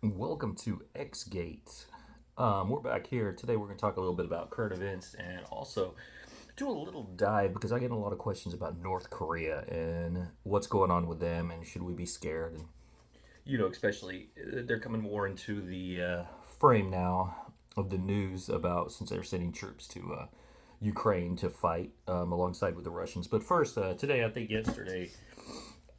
Welcome to X Gate. We're back here. Today we're going to talk a little bit about current events and also do a little dive because I get a lot of questions about North Korea and what's going on with them and should we be scared. And, especially they're coming more into the frame now of the news about since they're sending troops to Ukraine to fight alongside with the Russians. But first, today, I think yesterday,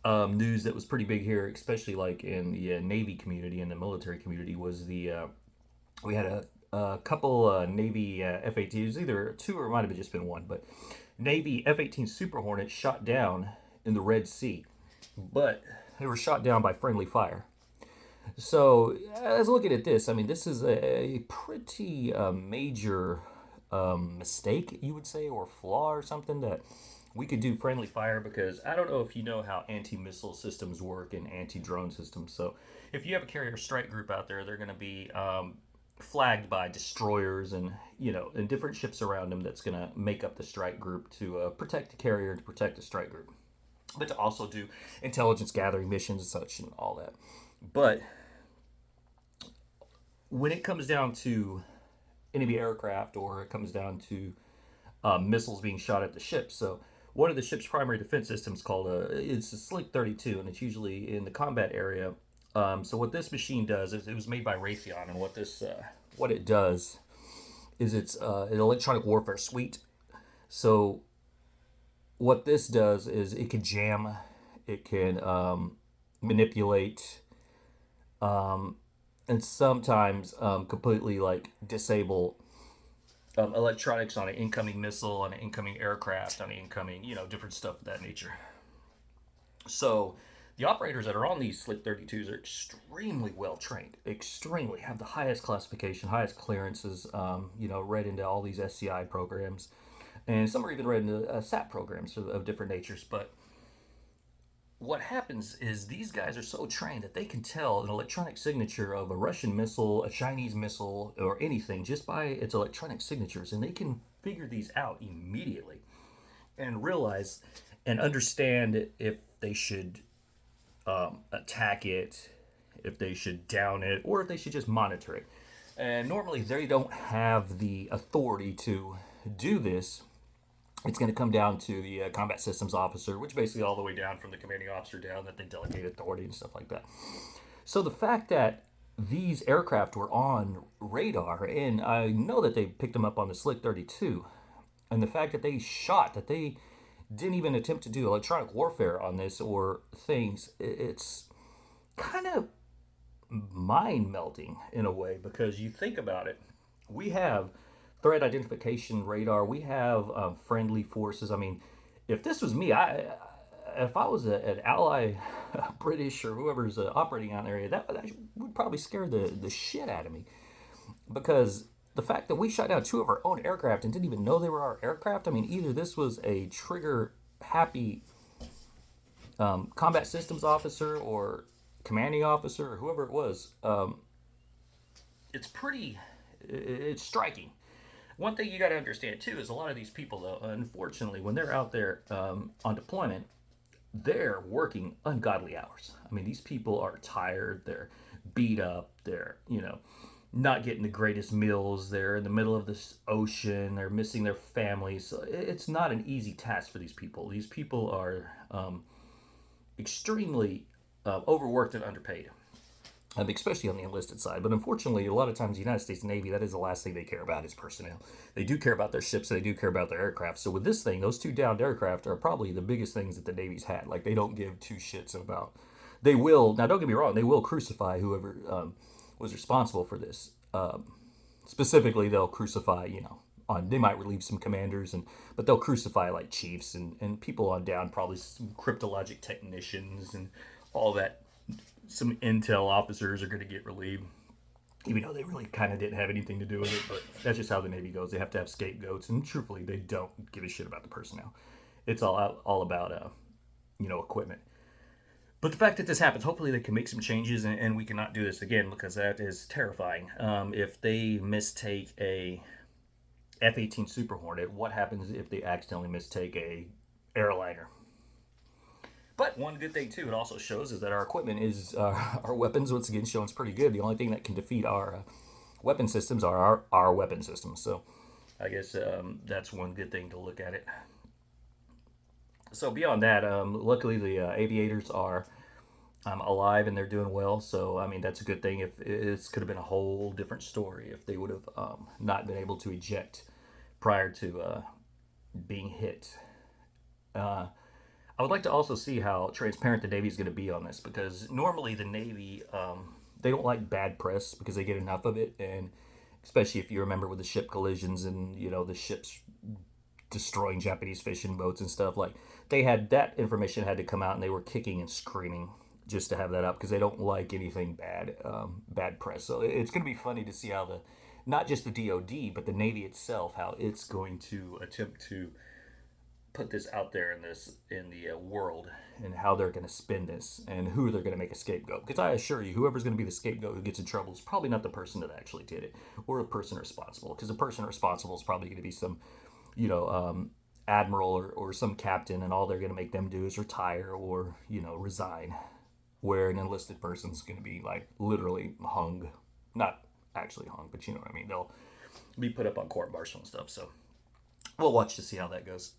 news that was pretty big here, especially like in the Navy community and the military community, was the we had a couple Navy F-18s, either two or it might have just been one, but Navy F-18 Super Hornets shot down in the Red Sea, but they were shot down by friendly fire. So, as looking at this, I mean, this is a pretty major mistake, you would say, or flaw or something that we could do friendly fire because I don't know if you know how anti missile systems work and anti drone systems. So, if you have a carrier strike group out there, they're going to be flagged by destroyers and and different ships around them that's going to make up the strike group to protect the carrier, to protect the strike group, but to also do intelligence gathering missions and such and all that. But when it comes down to enemy aircraft or it comes down to missiles being shot at the ship, so one of the ship's primary defense systems called it's a Slick 32, and it's usually in the combat area. So what this machine does is it was made by Raytheon, and what it does is it's an electronic warfare suite. So what this does is it can jam, it can manipulate, and sometimes completely like disable electronics on an incoming missile, on an incoming aircraft, on an incoming, different stuff of that nature. So the operators that are on these Slick 32s are extremely well trained, extremely have the highest classification, highest clearances, read into all these SCI programs. And some are even read into SAP programs of different natures. But what happens is these guys are so trained that they can tell an electronic signature of a Russian missile, a Chinese missile, or anything just by its electronic signatures, and they can figure these out immediately and realize and understand if they should attack it, if they should down it, or if they should just monitor it. And normally they don't have the authority to do this. It's going to come down to the combat systems officer, which basically all the way down from the commanding officer down that they delegate authority and stuff like that. So the fact that these aircraft were on radar, and I know that they picked them up on the Slick 32, and the fact that that they didn't even attempt to do electronic warfare on this or things, it's kind of mind melting in a way because you think about it. We have threat identification radar. We have friendly forces. I mean, if this was me, if I was an ally, British or whoever's operating out in the area, that would probably scare the shit out of me because the fact that we shot down two of our own aircraft and didn't even know they were our aircraft. I mean, either this was a trigger happy combat systems officer or commanding officer or whoever it was. It's pretty, it's striking. One thing you got to understand too is a lot of these people, though, unfortunately, when they're out there on deployment, they're working ungodly hours. I mean, these people are tired, they're beat up, they're, not getting the greatest meals, they're in the middle of this ocean, they're missing their families. So it's not an easy task for these people. These people are extremely overworked and underpaid. Especially on the enlisted side. But unfortunately, a lot of times the United States Navy, that is the last thing they care about is personnel. They do care about their ships, and they do care about their aircraft. So with this thing, those two downed aircraft are probably the biggest things that the Navy's had. Like, they don't give two shits about. They will, now don't get me wrong, they will crucify whoever was responsible for this. Specifically, they'll crucify, they might relieve some commanders, but they'll crucify like chiefs and people on down, probably some cryptologic technicians and all that. Some intel officers are going to get relieved, even though they really kind of didn't have anything to do with it. But that's just how the Navy goes. They have to have scapegoats, and truthfully, they don't give a shit about the personnel. It's all about equipment. But the fact that this happens, hopefully they can make some changes, and we cannot do this again because that is terrifying. If they mistake a F-18 Super Hornet, what happens if they accidentally mistake a airliner? But one good thing too, it also shows is that our equipment is our weapons once again showing it's pretty good. The only thing that can defeat our weapon systems are our weapon systems. So I guess that's one good thing to look at it. So beyond that, luckily the aviators are alive and they're doing well. So I mean that's a good thing. If it could have been a whole different story if they would have not been able to eject prior to being hit. Uh, I would like to also see how transparent the Navy is going to be on this because normally the Navy they don't like bad press because they get enough of it, and especially if you remember with the ship collisions and the ships destroying Japanese fishing boats and stuff like they had that information had to come out and they were kicking and screaming just to have that up because they don't like anything bad press. So it's going to be funny to see how the not just the DoD but the Navy itself how it's going to attempt to put this out there in the world and how they're going to spin this and who they're going to make a scapegoat. Because I assure you, whoever's going to be the scapegoat who gets in trouble is probably not the person that actually did it or the person responsible. Because the person responsible is probably going to be some, admiral or some captain, and all they're going to make them do is retire or resign. Where an enlisted person's going to be like literally hung, not actually hung, but you know what I mean. They'll be put up on court martial and stuff. So we'll watch to see how that goes.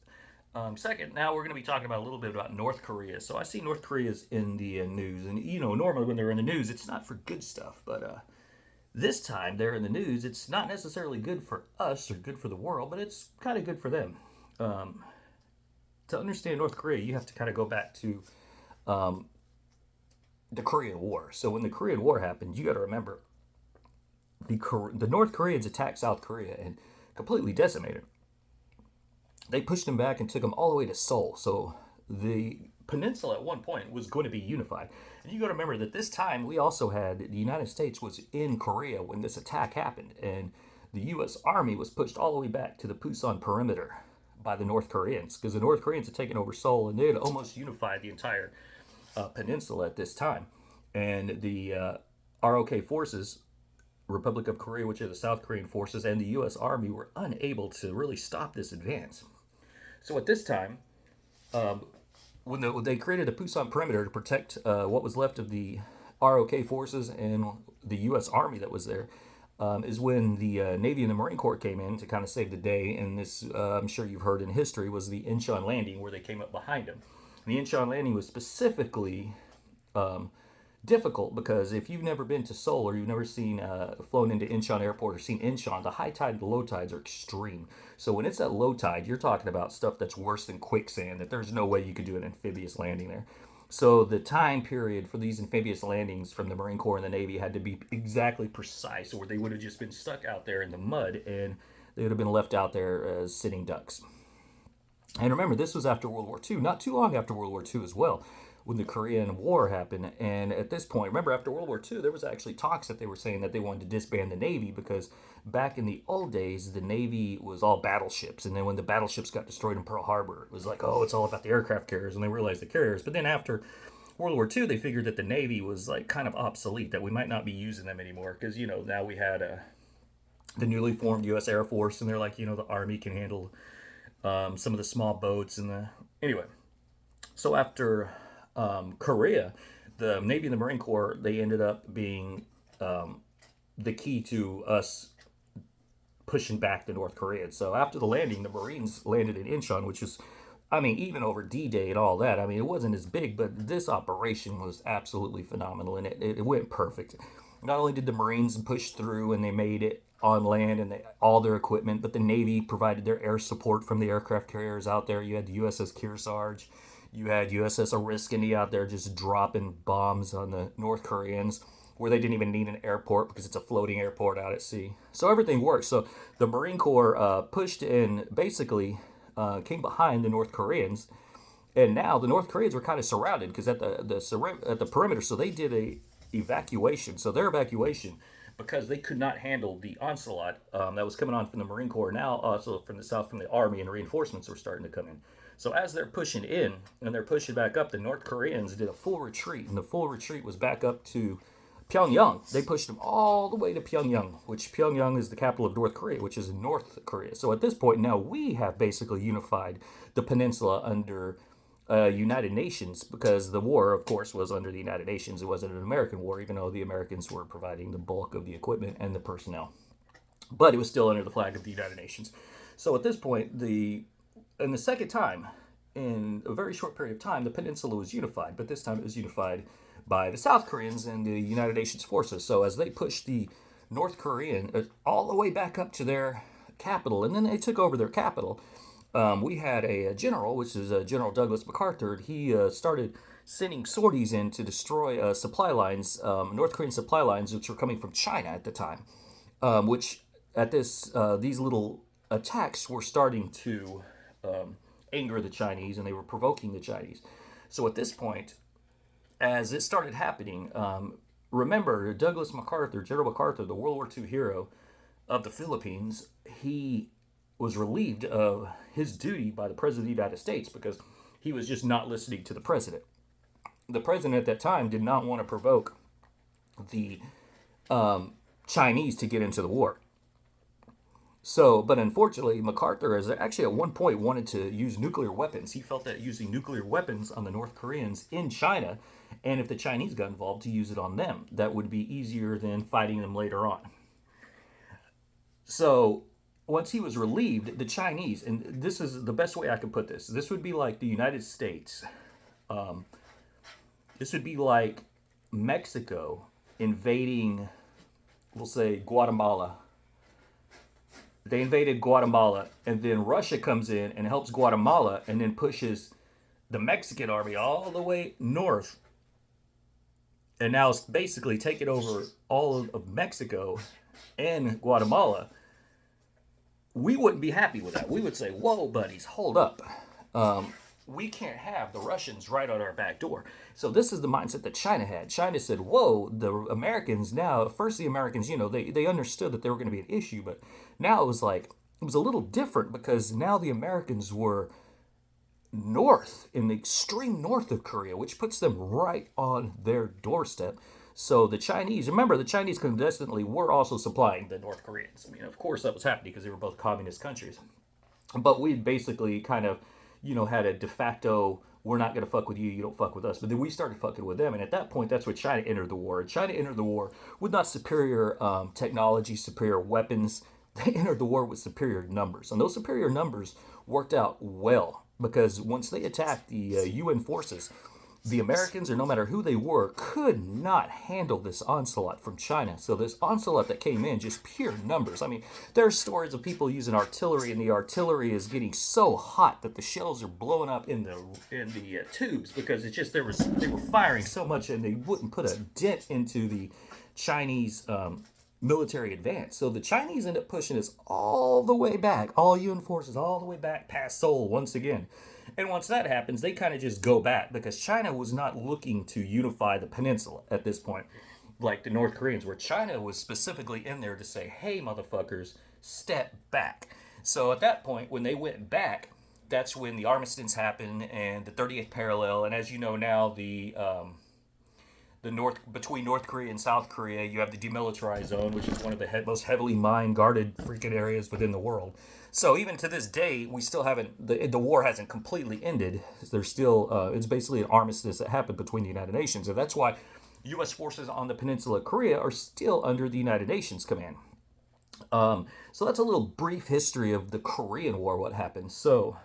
Second, now we're going to be talking about a little bit about North Korea. So I see North Korea's in the news, and normally when they're in the news, it's not for good stuff. But this time they're in the news. It's not necessarily good for us or good for the world, but it's kind of good for them. Um, to understand North Korea, you have to kind of go back to the Korean War. So when the Korean War happened, you got to remember the North Koreans attacked South Korea and completely decimated. They pushed them back and took them all the way to Seoul. So the peninsula at one point was going to be unified. And you got to remember that this time we also had the United States was in Korea when this attack happened, and the U.S. Army was pushed all the way back to the Pusan perimeter by the North Koreans because the North Koreans had taken over Seoul and they had almost unified the entire peninsula at this time. And the ROK forces, Republic of Korea, which are the South Korean forces, and the U.S. Army were unable to really stop this advance. So at this time, when they created a Pusan perimeter to protect what was left of the ROK forces and the U.S. Army that was there, is when the Navy and the Marine Corps came in to kind of save the day. And this, I'm sure you've heard in history, was the Incheon landing where they came up behind them. And the Incheon landing was specifically difficult because if you've never been to Seoul or you've never flown into Incheon Airport or seen Incheon, the high tide and the low tides are extreme. So when it's at low tide, you're talking about stuff that's worse than quicksand, that there's no way you could do an amphibious landing there. So the time period for these amphibious landings from the Marine Corps and the Navy had to be exactly precise, or they would have just been stuck out there in the mud and they would have been left out there as sitting ducks. And remember, this was after World War II, not too long after World War II as well, when the Korean War happened. And at this point, remember, after World War II, there was actually talks that they were saying that they wanted to disband the Navy because back in the old days, the Navy was all battleships. And then when the battleships got destroyed in Pearl Harbor, it was like, oh, it's all about the aircraft carriers. And they realized the carriers. But then after World War II, they figured that the Navy was like kind of obsolete, that we might not be using them anymore. Because, now we had the newly formed U.S. Air Force, and they're like, the Army can handle some of the small boats. Anyway, so after Korea, the Navy and the Marine Corps, they ended up being the key to us pushing back the North Koreans. So after the landing, the Marines landed in Incheon, which is, even over D-Day and all that, it wasn't as big, but this operation was absolutely phenomenal, and it went perfect. Not only did the Marines push through and they made it on land and all their equipment, but the Navy provided their air support from the aircraft carriers out there. You had the USS Kearsarge, you had USS Oriskany out there just dropping bombs on the North Koreans, where they didn't even need an airport because it's a floating airport out at sea. So everything worked. So the Marine Corps pushed in, basically came behind the North Koreans, and now the North Koreans were kind of surrounded because at the perimeter. So they did a evacuation. So their evacuation, because they could not handle the onslaught that was coming on from the Marine Corps, now also from the south from the Army, and reinforcements were starting to come in. So as they're pushing in and they're pushing back up, the North Koreans did a full retreat, and the full retreat was back up to Pyongyang. They pushed them all the way to Pyongyang, which Pyongyang is the capital of North Korea, which is in North Korea. So at this point now we have basically unified the peninsula under United Nations, because the war, of course, was under the United Nations. It wasn't an American war, even though the Americans were providing the bulk of the equipment and the personnel. But it was still under the flag of the United Nations. So at this point, in the second time, in a very short period of time, the peninsula was unified. But this time it was unified by the South Koreans and the United Nations forces. So as they pushed the North Korean all the way back up to their capital, and then they took over their capital, we had a general, which is General Douglas MacArthur. He started sending sorties in to destroy supply lines, North Korean supply lines, which were coming from China at the time. Which at these little attacks were starting to anger the Chinese, and they were provoking the Chinese. So at this point, as it started happening, remember Douglas MacArthur, General MacArthur, the World War II hero of the Philippines, he was relieved of his duty by the President of the United States because he was just not listening to the President. The President at that time did not want to provoke the Chinese to get into the war. So, but unfortunately, MacArthur is actually at one point wanted to use nuclear weapons. He felt that using nuclear weapons on the North Koreans in China, and if the Chinese got involved, to use it on them. That would be easier than fighting them later on. So, once he was relieved, the Chinese, and this is the best way I can put this would be like the United States. This would be like Mexico invading, we'll say, Guatemala. They invaded Guatemala, and then Russia comes in and helps Guatemala, and then pushes the Mexican army all the way north, and now it's basically taking over all of Mexico and Guatemala. We wouldn't be happy with that. We would say, whoa, buddies, hold up. We can't have the Russians right on our back door. So this is the mindset that China had. China said, whoa, the Americans now, first the Americans, they understood that they were going to be an issue, but now it was a little different because now the Americans were north, in the extreme north of Korea, which puts them right on their doorstep. So the Chinese, remember, the Chinese clandestinely were also supplying the North Koreans. I mean, of course that was happening because they were both communist countries. But we basically kind of, had a de facto, we're not going to fuck with you, you don't fuck with us. But then we started fucking with them. And at that point, that's when China entered the war. And China entered the war with not superior technology, superior weapons. They entered the war with superior numbers. And those superior numbers worked out well because once they attacked the UN forces, the Americans, or no matter who they were, could not handle this onslaught from China. So this onslaught that came in, just pure numbers. I mean, there are stories of people using artillery, and the artillery is getting so hot that the shells are blowing up in the tubes because it's just they were firing so much, and they wouldn't put a dent into the Chinese military advance. So the Chinese end up pushing us all the way back, all UN forces all the way back past Seoul once again. And once that happens, they kind of just go back because China was not looking to unify the peninsula at this point, like the North Koreans, where China was specifically in there to say, hey, motherfuckers, step back. So at that point, when they went back, that's when the armistice happened and the 38th parallel. And as you know now, the between North Korea and South Korea, you have the demilitarized zone, which is one of the most heavily mine guarded freaking areas within the world. So even to this day, we still haven't, the war hasn't completely ended. There's still, it's basically an armistice that happened between the United Nations. And that's why U.S. forces on the peninsula of Korea are still under the United Nations command. So that's a little brief history of the Korean War, what happened. So,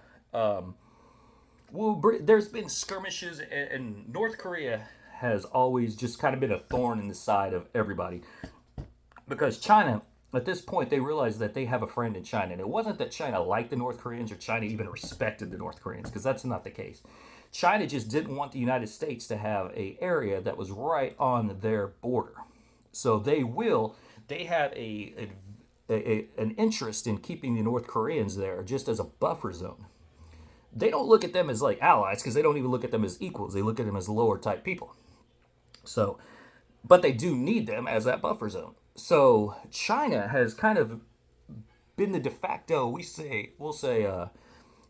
there's been skirmishes, and North Korea has always just kind of been a thorn in the side of everybody. Because China, at this point, they realized that they have a friend in China. And it wasn't that China liked the North Koreans or China even respected the North Koreans, because that's not the case. China just didn't want the United States to have an area that was right on their border. So they have an interest in keeping the North Koreans there just as a buffer zone. They don't look at them as like allies because they don't even look at them as equals. They look at them as lower type people. So, but they do need them as that buffer zone. So China has kind of been the de facto, we'll say,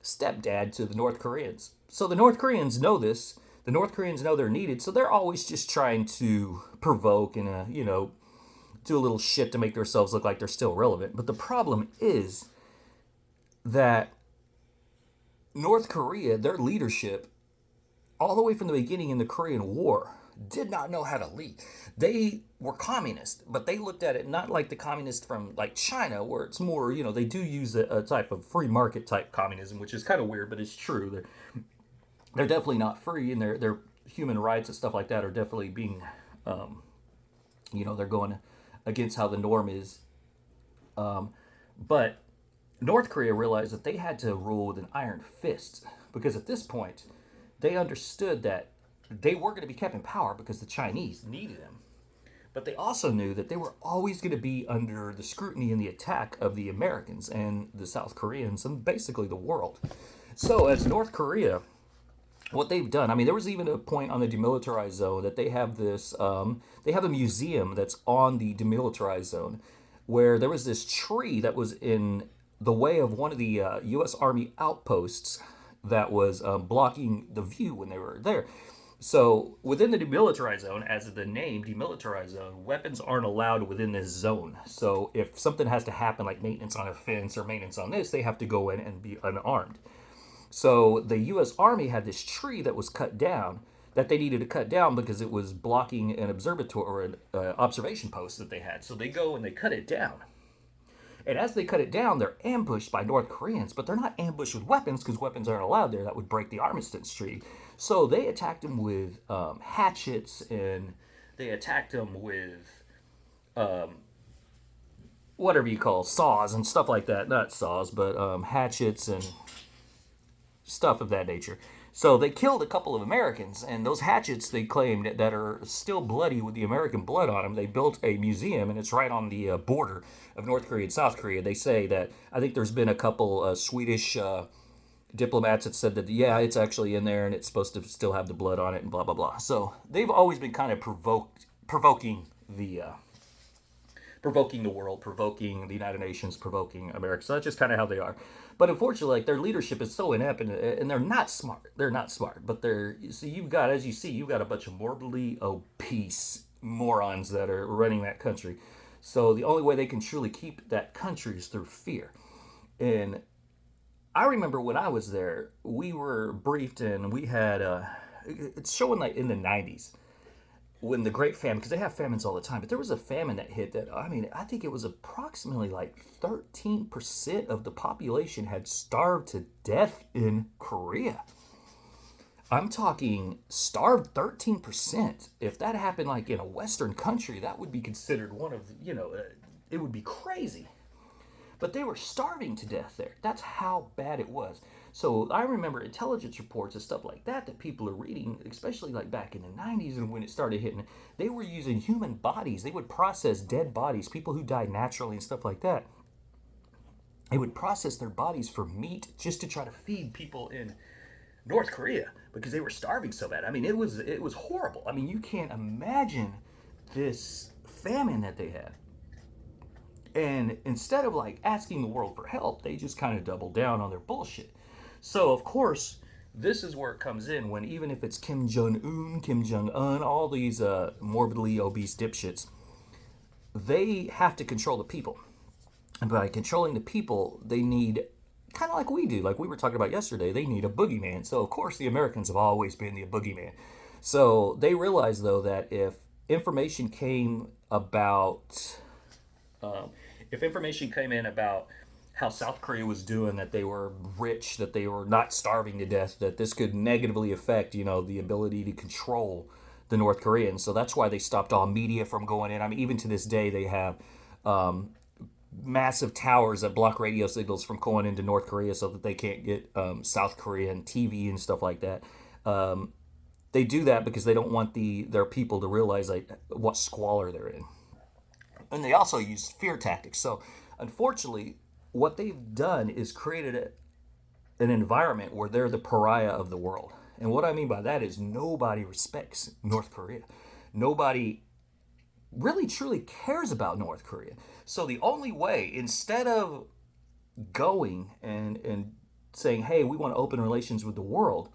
stepdad to the North Koreans. So the North Koreans know this. The North Koreans know they're needed. So they're always just trying to provoke and, do a little shit to make themselves look like they're still relevant. But the problem is that North Korea, their leadership all the way from the beginning in the Korean War, did not know how to lead. They were communist, but they looked at it not like the communists from like China, where it's more, they do use a type of free market type communism, which is kind of weird, but it's true. They're definitely not free, and their human rights and stuff like that are definitely being, they're going against how the norm is. But North Korea realized that they had to rule with an iron fist, because at this point, they understood that they were going to be kept in power because the Chinese needed them. But they also knew that they were always going to be under the scrutiny and the attack of the Americans and the South Koreans and basically the world. So as North Korea, what they've done, I mean, there was even a point on the demilitarized zone that they have this, they have a museum that's on the demilitarized zone where there was this tree that was in the way of one of the U.S. Army outposts that was blocking the view when they were there. So within the demilitarized zone, as the name demilitarized zone, weapons aren't allowed within this zone. So if something has to happen, like maintenance on a fence or maintenance on this, they have to go in and be unarmed. So the U.S. Army had this tree that was cut down that they needed to cut down because it was blocking an observatory or an observation post that they had. So they go and they cut it down. And as they cut it down, they're ambushed by North Koreans, but they're not ambushed with weapons because weapons aren't allowed there. That would break the armistice treaty. So they attacked them with hatchets, and they attacked them with whatever you call saws and stuff like that. Not saws, but hatchets and stuff of that nature. So they killed a couple of Americans, and those hatchets they claimed that are still bloody with the American blood on them. They built a museum, and it's right on the border of North Korea and South Korea. They say that, I think there's been a couple Swedish diplomats that said that, yeah, it's actually in there, and it's supposed to still have the blood on it, and blah, blah, blah. So they've always been kind of provoking the world, provoking the United Nations, provoking America. So that's just kind of how they are. But unfortunately, like, their leadership is so inept, and they're not smart. They're not smart. But you've got a bunch of morbidly obese morons that are running that country. So the only way they can truly keep that country is through fear. And I remember when I was there, we were briefed, and we had, it's showing like in the 90s, when the Great Famine, because they have famines all the time, but there was a famine that hit that, I mean, I think it was approximately like 13% of the population had starved to death in Korea. I'm talking starved 13%. If that happened like in a Western country, that would be considered one of, it would be crazy. But they were starving to death there. That's how bad it was. So I remember intelligence reports and stuff like that people are reading, especially like back in the 90s and when it started hitting. They were using human bodies. They would process dead bodies, people who died naturally and stuff like that. They would process their bodies for meat just to try to feed people in North Korea because they were starving so bad. I mean, it was horrible. I mean, you can't imagine this famine that they had. And instead of like asking the world for help, they just kind of doubled down on their bullshit. So of course, this is where it comes in when even if it's Kim Jong-un, Kim Jong-un, all these morbidly obese dipshits, they have to control the people. And by controlling the people, they need, kind of like we do, like we were talking about yesterday, they need a boogeyman. So of course the Americans have always been the boogeyman. So they realized though that if information came about in about how South Korea was doing, that they were rich, that they were not starving to death, that this could negatively affect, the ability to control the North Koreans. So that's why they stopped all media from going in. I mean, even to this day, they have massive towers that block radio signals from going into North Korea so that they can't get South Korean TV and stuff like that. They do that because they don't want their people to realize like what squalor they're in. And they also use fear tactics. So, unfortunately, what they've done is created an environment where they're the pariah of the world. And what I mean by that is nobody respects North Korea. Nobody really truly cares about North Korea. So the only way, instead of going and saying, hey, we want to open relations with the world,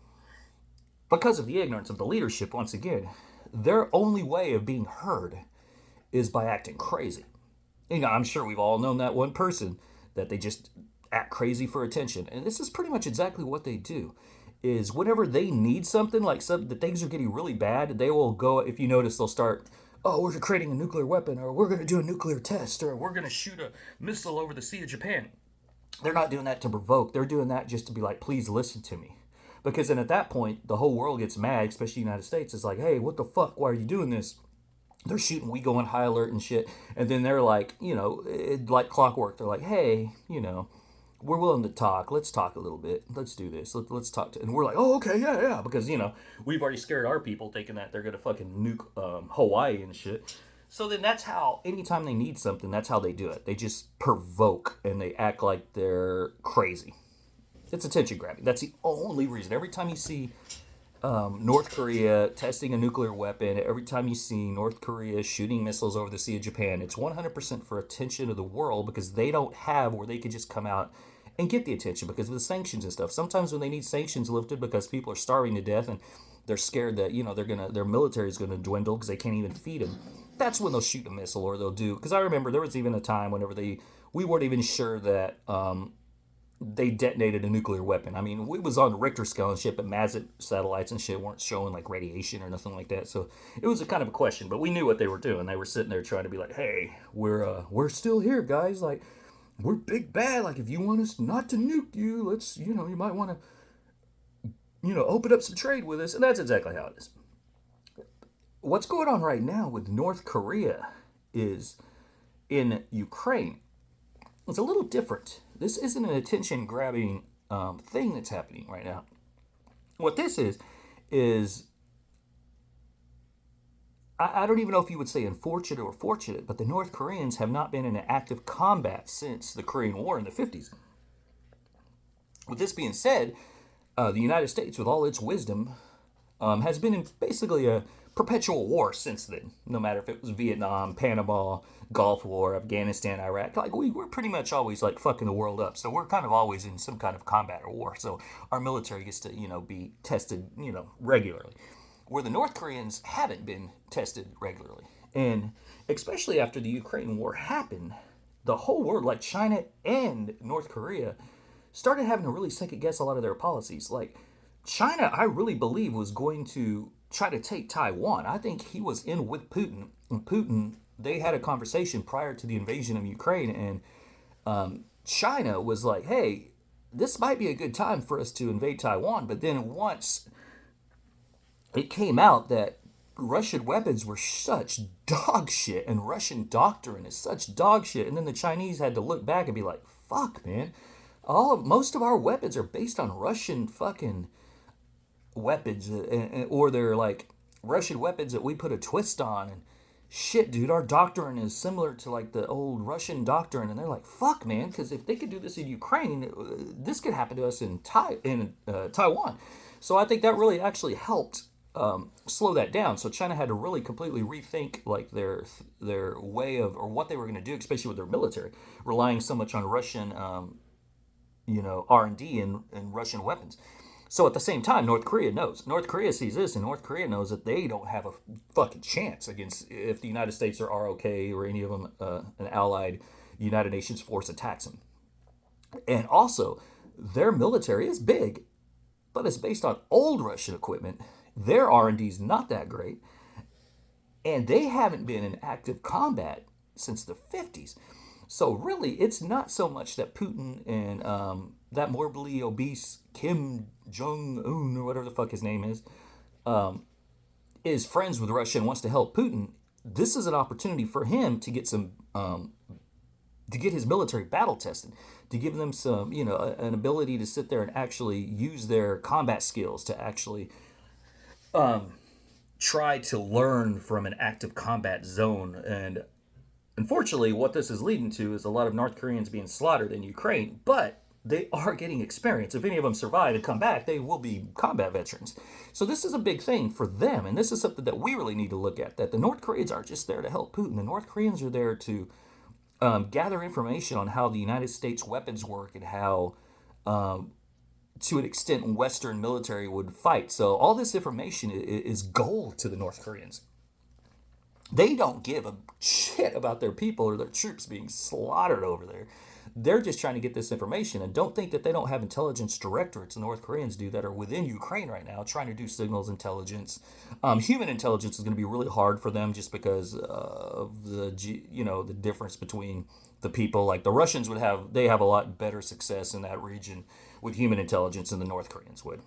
because of the ignorance of the leadership, once again, their only way of being heard is by acting crazy. I'm sure we've all known that one person that they just act crazy for attention. And this is pretty much exactly what they do. is whenever they need something, like the things are getting really bad, they will go. If you notice, they'll start. Oh, we're creating a nuclear weapon, or we're going to do a nuclear test, or we're going to shoot a missile over the Sea of Japan. They're not doing that to provoke. They're doing that just to be like, please listen to me. Because then at that point, the whole world gets mad, especially the United States. It's like, hey, what the fuck? Why are you doing this? They're shooting, we go on high alert and shit. And then they're like, like clockwork. They're like, hey, we're willing to talk. Let's talk a little bit. Let's do this. Let's talk to. And we're like, oh, okay, yeah, yeah. Because, we've already scared our people thinking that they're going to fucking nuke Hawaii and shit. So then that's how, anytime they need something, that's how they do it. They just provoke and they act like they're crazy. It's attention grabbing. That's the only reason. Every time you see North Korea testing a nuclear weapon, every time you see North Korea shooting missiles over the Sea of Japan, it's 100% for attention of the world because they don't have where they could just come out and get the attention because of the sanctions and stuff. Sometimes when they need sanctions lifted because people are starving to death and they're scared that their military is gonna dwindle because they can't even feed them. That's when they'll shoot a missile or they'll do. Because I remember there was even a time whenever we weren't even sure that they detonated a nuclear weapon. I mean, it was on the Richter scale and shit, but MASIT satellites and shit weren't showing like radiation or nothing like that. So it was a kind of a question, but we knew what they were doing. They were sitting there trying to be like, hey, we're still here, guys. Like, we're big bad. Like, if you want us not to nuke you, let's, you might want to, open up some trade with us. And that's exactly how it is. What's going on right now with North Korea is in Ukraine. It's a little different. This isn't an attention-grabbing thing that's happening right now. What this is I don't even know if you would say unfortunate or fortunate, but the North Koreans have not been in active combat since the Korean War in the 50s. With this being said, the United States, with all its wisdom, has been in basically a perpetual war since then. No matter if it was Vietnam, Panama, Gulf War, Afghanistan, Iraq, like we're pretty much always like fucking the world up. So we're kind of always in some kind of combat or war. So our military gets to be tested regularly, where the North Koreans haven't been tested regularly, and especially after the Ukraine war happened, the whole world, like China and North Korea, started having to really second guess a lot of their policies. Like China, I really believe, was going to try to take Taiwan. I think he was in with Putin. And Putin, they had a conversation prior to the invasion of Ukraine, and China was like, hey, this might be a good time for us to invade Taiwan. But then once it came out that Russian weapons were such dog shit and Russian doctrine is such dog shit, and then the Chinese had to look back and be like, fuck, man, most of our weapons are based on Russian fucking weapons, or they're like Russian weapons that we put a twist on, and shit, dude, our doctrine is similar to like the old Russian doctrine. And they're like, fuck, man, because if they could do this in Ukraine, this could happen to us in Taiwan. So I think that really actually helped slow that down. So China had to really completely rethink like their way of, or what they were going to do, especially with their military, relying so much on Russian R&D and Russian weapons. So at the same time, North Korea knows. North Korea sees this, and North Korea knows that they don't have a fucking chance against if the United States or ROK or any of them, an allied United Nations force attacks them. And also, their military is big, but it's based on old Russian equipment. Their R&D is not that great, and they haven't been in active combat since the 50s. So really, it's not so much that Putin and that morbidly obese Kim Jong-un, or whatever the fuck his name is friends with Russia and wants to help Putin. This is an opportunity for him to get some, to get his military battle tested, to give them some, an ability to sit there and actually use their combat skills to actually try to learn from an active combat zone. And unfortunately, what this is leading to is a lot of North Koreans being slaughtered in Ukraine, but they are getting experience. If any of them survive and come back, they will be combat veterans. So this is a big thing for them, and this is something that we really need to look at, that the North Koreans aren't just there to help Putin. The North Koreans are there to gather information on how the United States weapons work and how, to an extent, Western military would fight. So all this information is gold to the North Koreans. They don't give a shit about their people or their troops being slaughtered over there. They're just trying to get this information, and don't think that they don't have intelligence directorates, the North Koreans do, that are within Ukraine right now trying to do signals intelligence. Human intelligence is going to be really hard for them just because of the difference between the people. Like the Russians they have a lot better success in that region with human intelligence than the North Koreans would.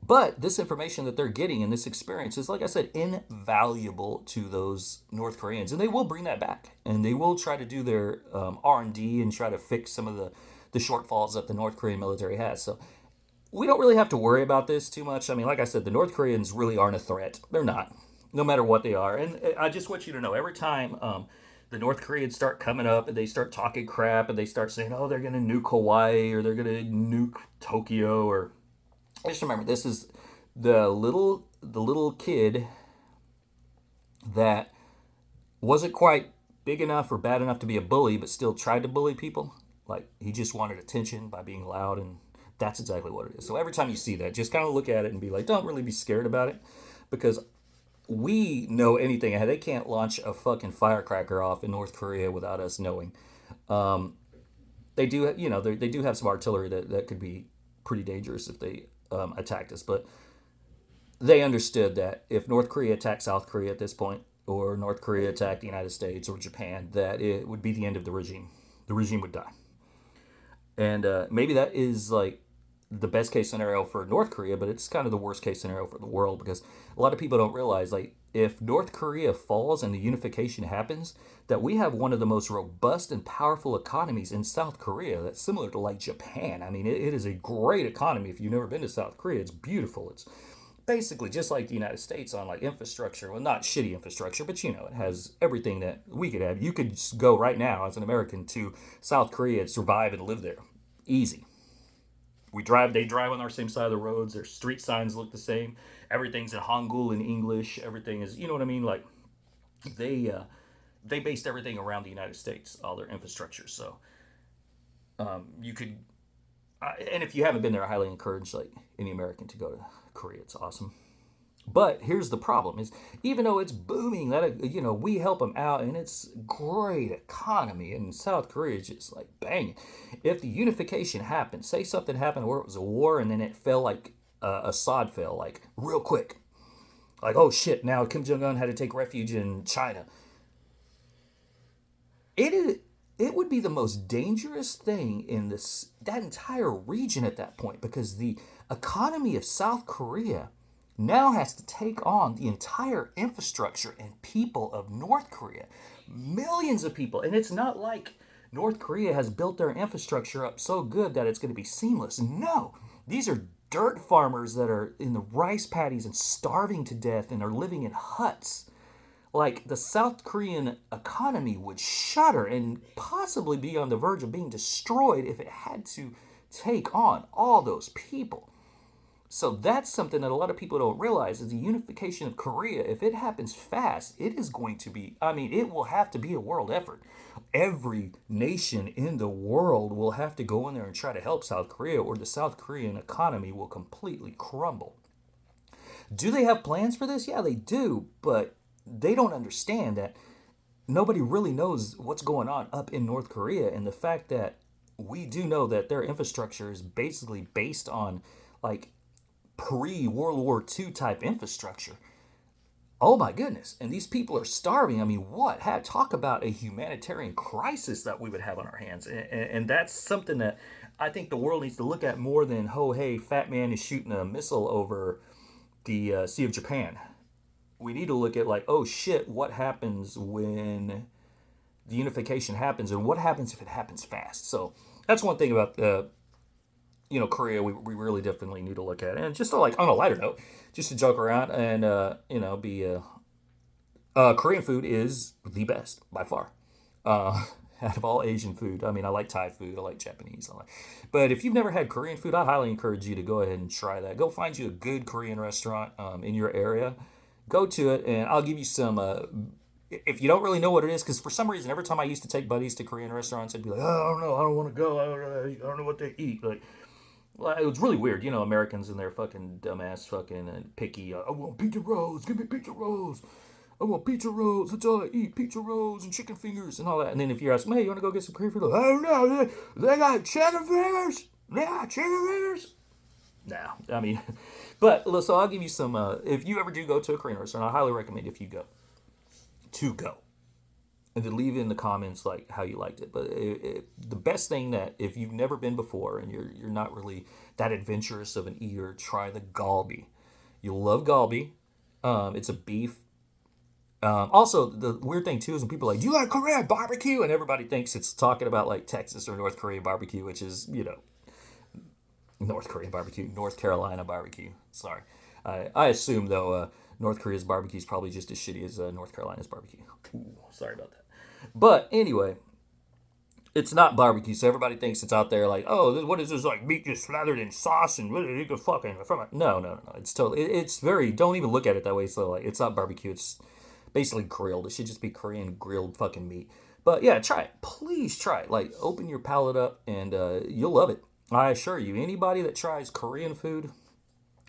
But this information that they're getting and this experience is, like I said, invaluable to those North Koreans, and they will bring that back, and they will try to do their R&D and try to fix some of the shortfalls that the North Korean military has. So we don't really have to worry about this too much. I mean, like I said, the North Koreans really aren't a threat. They're not, no matter what they are. And I just want you to know, every time the North Koreans start coming up and they start talking crap and they start saying, oh, they're going to nuke Hawaii or they're going to nuke Tokyo, or just remember, this is the little kid that wasn't quite big enough or bad enough to be a bully, but still tried to bully people. Like, he just wanted attention by being loud, and that's exactly what it is. So every time you see that, just kind of look at it and be like, don't really be scared about it, because we know anything. They can't launch a fucking firecracker off in North Korea without us knowing. They do, they do have some artillery that could be pretty dangerous if they attacked us, but they understood that if North Korea attacked South Korea at this point, or North Korea attacked the United States or Japan, that it would be the end of the regime. The regime would die. And maybe that is like the best case scenario for North Korea, but it's kind of the worst case scenario for the world, because a lot of people don't realize, like, if North Korea falls and the unification happens, that we have one of the most robust and powerful economies in South Korea. That's similar to like Japan. I mean, it is a great economy. If you've never been to South Korea, it's beautiful. It's basically just like the United States on like infrastructure. Well, not shitty infrastructure, but it has everything that we could have. You could go right now as an American to South Korea and survive and live there. Easy. They drive on our same side of the roads. Their street signs look the same. Everything's in Hangul in English. Everything is, you know what I mean? Like, they based everything around the United States, all their infrastructure. So you could, and if you haven't been there, I highly encourage like any American to go to Korea. It's awesome. But here's the problem: is even though it's booming, that we help them out, and it's great economy, and South Korea is just like banging. If the unification happened, say something happened where it was a war, and then it fell like Assad fell, like real quick, like, oh shit, now Kim Jong Un had to take refuge in China. It would be the most dangerous thing in that entire region at that point, because the economy of South Korea now has to take on the entire infrastructure and people of North Korea. Millions of people. And it's not like North Korea has built their infrastructure up so good that it's going to be seamless. No. These are dirt farmers that are in the rice paddies and starving to death and are living in huts. Like, the South Korean economy would shudder and possibly be on the verge of being destroyed if it had to take on all those people. So that's something that a lot of people don't realize, is the unification of Korea. If it happens fast, it is going to be, it will have to be a world effort. Every nation in the world will have to go in there and try to help South Korea, or the South Korean economy will completely crumble. Do they have plans for this? Yeah, they do, but they don't understand that nobody really knows what's going on up in North Korea, and the fact that we do know that their infrastructure is basically based on like pre-World War II type infrastructure. Oh my goodness. And these people are starving. I mean, talk about a humanitarian crisis that we would have on our hands. And that's something that I think the world needs to look at more than, oh, hey, Fat Man is shooting a missile over the Sea of Japan. We need to look at like, oh shit, what happens when the unification happens, and what happens if it happens fast? So that's one thing about Korea, we really definitely need to look at. And just to, like, on a lighter note, just to joke around and, Korean food is the best by far. Out of all Asian food. I mean, I like Thai food, I like Japanese. But if you've never had Korean food, I highly encourage you to go ahead and try that. Go find you a good Korean restaurant in your area. Go to it, and I'll give you some, if you don't really know what it is, because for some reason, every time I used to take buddies to Korean restaurants, I'd be like, oh, I don't know, I don't want to go, I don't know what they eat. Like, well, it was really weird, Americans and their fucking dumbass fucking picky. I want pizza rolls. Give me pizza rolls. I want pizza rolls. That's all I eat. Pizza rolls and chicken fingers and all that. And then if you ask them, hey, you want to go get some Korean food? I don't know. They got chicken fingers. They got chicken fingers. No, I mean, but so I'll give you some. If you ever do go to a Korean restaurant, I highly recommend if you go to go and to leave in the comments like how you liked it. But the best thing that if you've never been before and you're not really that adventurous of an eater, try the galbi. You'll love galbi. It's a beef. Also, the weird thing too is when people are like, "Do you like Korean barbecue?" and everybody thinks it's talking about like Texas or North Korea barbecue, which is North Korean barbecue, North Carolina barbecue. Sorry, I assume though North Korea's barbecue is probably just as shitty as North Carolina's barbecue. Ooh, sorry about that. But anyway, it's not barbecue, so everybody thinks it's out there like, oh, what is this, like meat just slathered in sauce and you can fucking from it. No. It's totally. It's very. Don't even look at it that way. So like, it's not barbecue. It's basically grilled. It should just be Korean grilled fucking meat. But yeah, try it. Please try it. Like, open your palate up, and you'll love it. I assure you, anybody that tries Korean food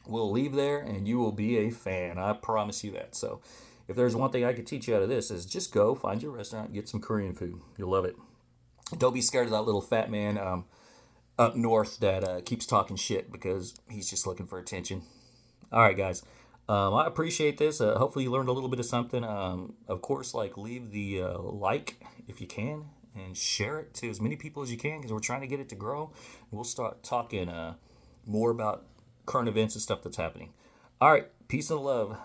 will leave there, and you will be a fan. I promise you that. So, if there's one thing I could teach you out of this, is just go find your restaurant, and get some Korean food. You'll love it. Don't be scared of that little fat man up north that keeps talking shit because he's just looking for attention. All right, guys. I appreciate this. Hopefully, you learned a little bit of something. Of course, like leave the like if you can, and share it to as many people as you can because we're trying to get it to grow. We'll start talking more about current events and stuff that's happening. All right, peace and love.